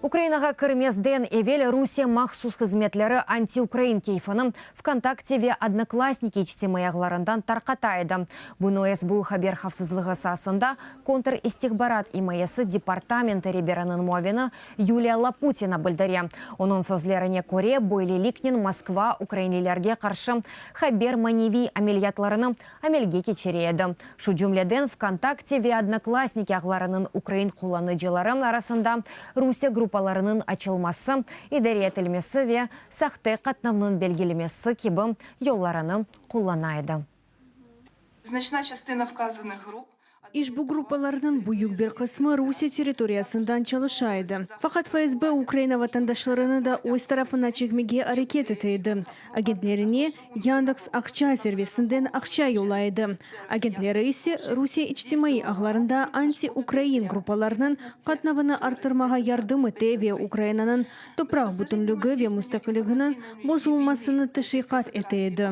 Украинаға кірмезден евел Русия махсус қызметлері анти-Украин кейфінің ВКонтактеве одноклассники ичтемей ағларындан тарқатайды. Бұны СБУ хабер хавсызлығы сасында контр-истихбарат имайысы департаменті реберанын муавені Юлия Лапутина білдіре. Оның сөзлеріне көре Бойли Ликнин Москва украинелерге қаршы хабер маневи амельятларының амельге кечереді. Шу жүмледен ВКонтактеве одноклассники ағларының Украин қоланыжылары арасында Русия группаларының açılması, idare etilmesi ve sahte katnavının belgelemesi gibi yollarını kullanaydı. Значна частина вказаних груп İş bu gruppalarının büyük bir kısmı Rusya territoriyasından çalışaydı. Fakat FSB Ukrayna vatandaşlarını da o tarafına çekmeye hareket etiydi. Agentlerine Yandex Akça servisinden akça yollaydı. Agentleri ise Rusya içtimai ağlarında anti-Ukrayin gruppalarının katnavını artırmaya yardım etti ve Ukrayna'nın toprak bütünlüğü ve müstakilliğinin bozulmasını teşvikat etiydi.